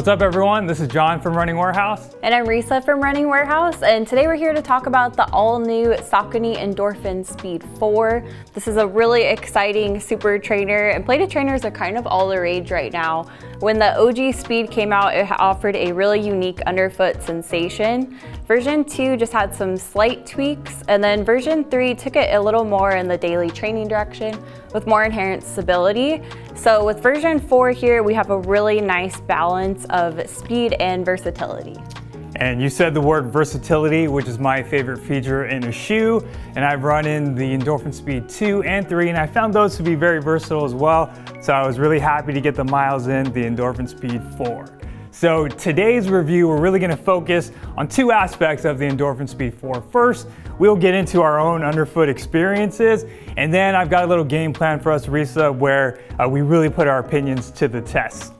What's up everyone, this is John from Running Warehouse. And I'm Risa from Running Warehouse, and today we're here to talk about the all-new Saucony Endorphin Speed 4. This is a really exciting super trainer, and plated trainers are kind of all the rage right now. When the OG Speed came out, it offered a really unique underfoot sensation. Version 2 just had some slight tweaks, and then version 3 took it a little more in the daily training direction with more inherent stability. So with version 4 here, we have a really nice balance of speed and versatility. And you said the word versatility, which is my favorite feature in a shoe. And I've run in the Endorphin Speed 2 and 3, and I found those to be very versatile as well. So I was really happy to get the miles in the Endorphin Speed 4. So today's review, we're really gonna focus on two aspects of the Endorphin Speed 4. First, we'll get into our own underfoot experiences, and then I've got a little game plan for us, Risa, where we really put our opinions to the test.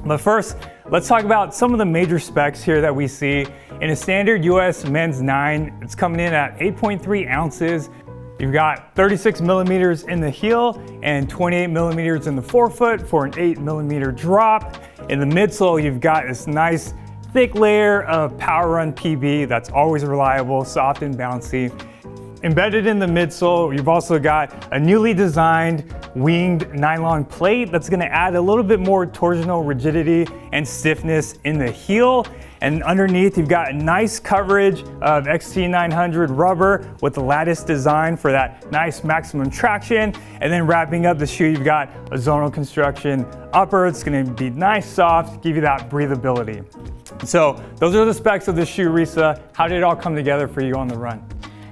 But first, let's talk about some of the major specs here that we see. In a standard US men's 9, it's coming in at 8.3 ounces. You've got 36 millimeters in the heel and 28 millimeters in the forefoot for an 8 millimeter drop. In the midsole, you've got this nice thick layer of Power Run PB that's always reliable, soft and bouncy. Embedded in the midsole, you've also got a newly designed winged nylon plate that's gonna add a little bit more torsional rigidity and stiffness in the heel. And underneath, you've got a nice coverage of XT900 rubber with the lattice design for that nice maximum traction. And then wrapping up the shoe, you've got a zonal construction upper. It's gonna be nice, soft, give you that breathability. So those are the specs of the shoe, Risa. How did it all come together for you on the run?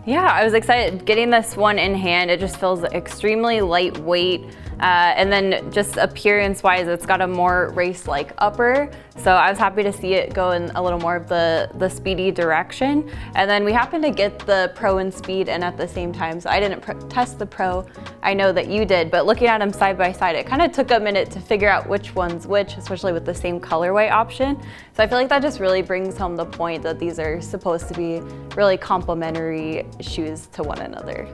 Yeah, I was excited getting this one in hand. It just feels extremely lightweight. And then just appearance wise, it's got a more race-like upper. So I was happy to see it go in a little more of the speedy direction. And then we happened to get the Pro and Speed in at the same time. So I didn't test the Pro. I know that you did, but looking at them side by side, it kind of took a minute to figure out which one's which, especially with the same colorway option. So I feel like that just really brings home the point that these are supposed to be really complementary shoes to one another.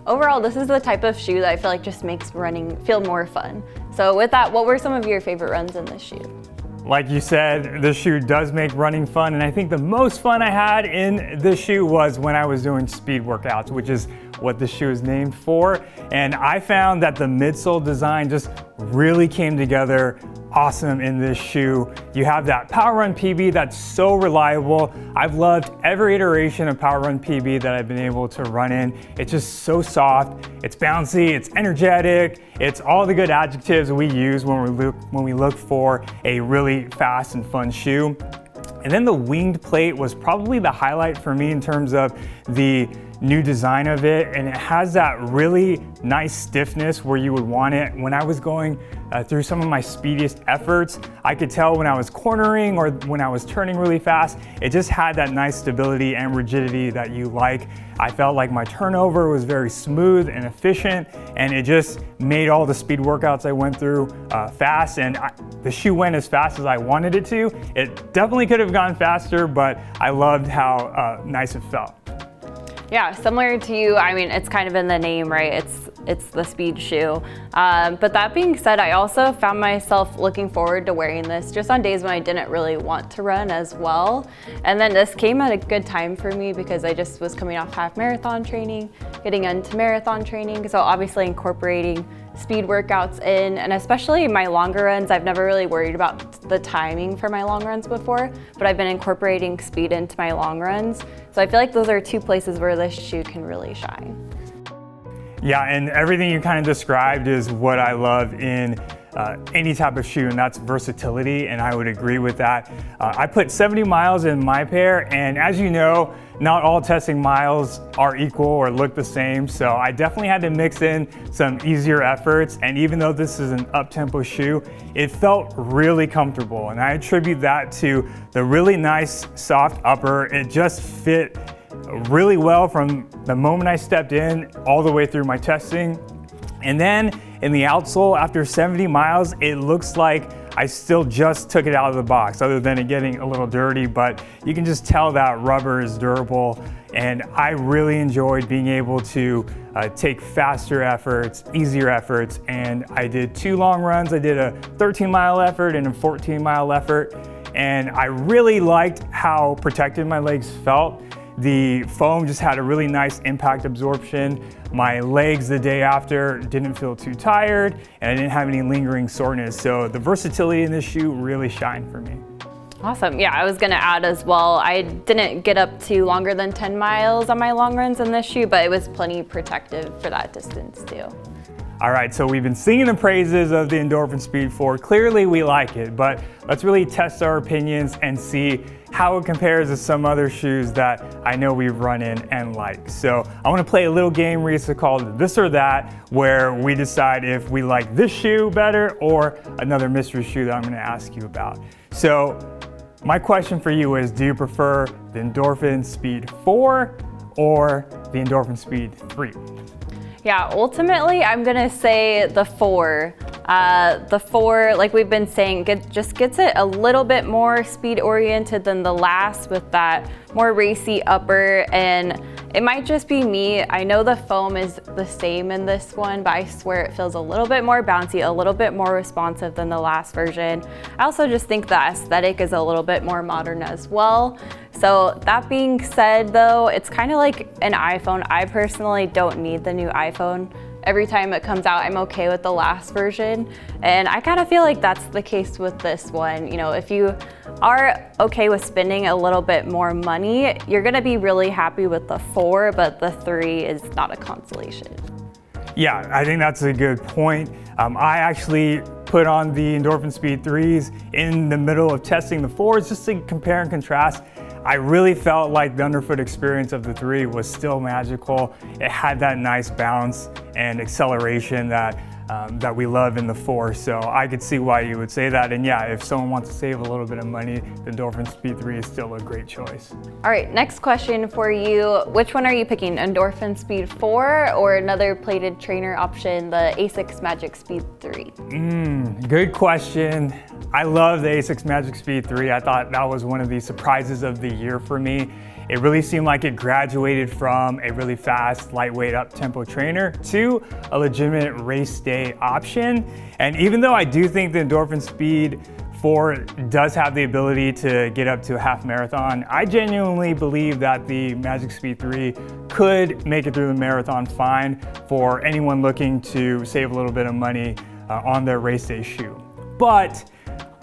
Overall, this is the type of shoe that I feel like just makes running feel more fun. So with that, what were some of your favorite runs in this shoe? Like you said, this shoe does make running fun, and I think the most fun I had in this shoe was when I was doing speed workouts, which is what the shoe is named for. And I found that the midsole design just really came together awesome in this shoe. You have that Power Run PB that's so reliable. I've loved every iteration of Power Run PB that I've been able to run in. It's just so soft, it's bouncy, it's energetic, it's all the good adjectives we use when we look for a really fast and fun shoe. And then the winged plate was probably the highlight for me in terms of the new design of it, and it has that really nice stiffness where you would want it. When I was going through some of my speediest efforts, I could tell when I was cornering or when I was turning really fast, it just had that nice stability and rigidity that you like. I felt like my turnover was very smooth and efficient, and it just made all the speed workouts I went through fast, and the shoe went as fast as I wanted it to. It definitely could have gone faster, but I loved how nice it felt. Yeah, similar to you, I mean, it's kind of in the name, right? It's the speed shoe. But that being said, I also found myself looking forward to wearing this just on days when I didn't really want to run as well. And then this came at a good time for me because I just was coming off half marathon training, getting into marathon training. So obviously incorporating speed workouts in, and especially my longer runs. I've never really worried about the timing for my long runs before, but I've been incorporating speed into my long runs. So I feel like those are two places where this shoe can really shine. Yeah, and everything you kind of described is what I love in any type of shoe, and that's versatility, and I would agree with that. I put 70 miles in my pair, and as you know, not all testing miles are equal or look the same, so I definitely had to mix in some easier efforts, and even though this is an up-tempo shoe, it felt really comfortable, and I attribute that to the really nice soft upper. It just fit really well from the moment I stepped in all the way through my testing. And then in the outsole, after 70 miles, it looks like I still just took it out of the box, other than it getting a little dirty, but you can just tell that rubber is durable. And I really enjoyed being able to take faster efforts, easier efforts, and I did 2 long runs. I did a 13-mile effort and a 14-mile effort, and I really liked how protected my legs felt. The foam just had a really nice impact absorption. My legs the day after didn't feel too tired, and I didn't have any lingering soreness. So the versatility in this shoe really shined for me. Awesome. Yeah, I was going to add as well, I didn't get up to longer than 10 miles on my long runs in this shoe, but it was plenty protective for that distance too. All right, so we've been singing the praises of the Endorphin Speed 4. Clearly we like it, but let's really test our opinions and see how it compares to some other shoes that I know we've run in and like. So I want to play a little game, Risa, called This or That, where we decide if we like this shoe better or another mystery shoe that I'm going to ask you about. So my question for you is, do you prefer the Endorphin Speed 4 or the Endorphin Speed 3? Yeah, ultimately, I'm gonna say the 4. The 4, like we've been saying, just gets it a little bit more speed oriented than the last with that more racy upper, and it might just be me. I know the foam is the same in this one, but I swear it feels a little bit more bouncy, a little bit more responsive than the last version. I also just think the aesthetic is a little bit more modern as well. So that being said though, it's kind of like an iPhone. I personally don't need the new iPhone. Every time it comes out, I'm okay with the last version. And I kind of feel like that's the case with this one. You know, if you are okay with spending a little bit more money, you're gonna be really happy with the 4, but the 3 is not a consolation. Yeah, I think that's a good point. I actually put on the Endorphin Speed 3s in the middle of testing the 4s just to compare and contrast. I really felt like the underfoot experience of the 3 was still magical. It had that nice bounce and acceleration that we love in the 4, so I could see why you would say that. And yeah, if someone wants to save a little bit of money, the Endorphin Speed 3 is still a great choice. All right, next question for you. Which one are you picking, Endorphin Speed 4 or another plated trainer option, the Asics Magic Speed 3? Good question. I love the Asics Magic Speed 3. I thought that was one of the surprises of the year for me. It really seemed like it graduated from a really fast, lightweight up-tempo trainer to a legitimate race day option. And even though I do think the Endorphin Speed 4 does have the ability to get up to a half marathon, I genuinely believe that the Magic Speed 3 could make it through the marathon fine for anyone looking to save a little bit of money on their race day shoe. But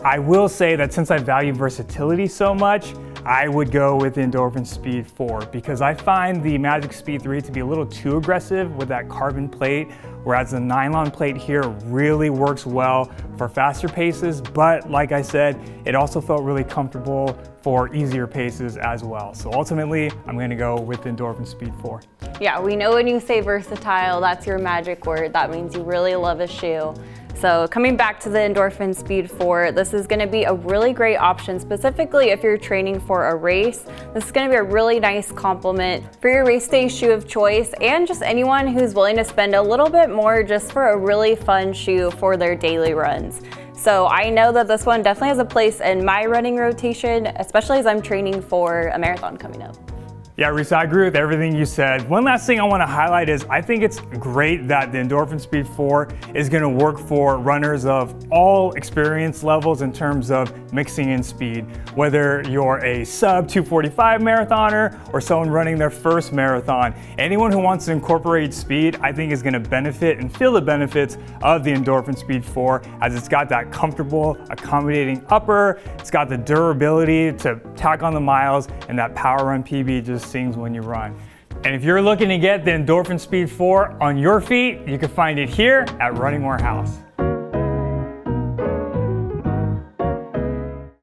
I will say that since I value versatility so much, I would go with the Endorphin Speed 4 because I find the Magic Speed 3 to be a little too aggressive with that carbon plate, whereas the nylon plate here really works well for faster paces, but like I said, it also felt really comfortable for easier paces as well. So ultimately, I'm gonna go with the Endorphin Speed 4. Yeah, we know when you say versatile, that's your magic word. That means you really love a shoe. So coming back to the Endorphin Speed 4, this is gonna be a really great option, specifically if you're training for a race. This is gonna be a really nice complement for your race day shoe of choice and just anyone who's willing to spend a little bit more just for a really fun shoe for their daily runs. So I know that this one definitely has a place in my running rotation, especially as I'm training for a marathon coming up. Yeah, Risa, I agree with everything you said. One last thing I want to highlight is I think it's great that the Endorphin Speed 4 is going to work for runners of all experience levels in terms of mixing in speed. Whether you're a sub 245 marathoner or someone running their first marathon, anyone who wants to incorporate speed, I think is going to benefit and feel the benefits of the Endorphin Speed 4 as it's got that comfortable, accommodating upper, it's got the durability to tack on the miles, and that power run PB just sings when you run. And if you're looking to get the Endorphin Speed 4 on your feet, you can find it here at Running Warehouse.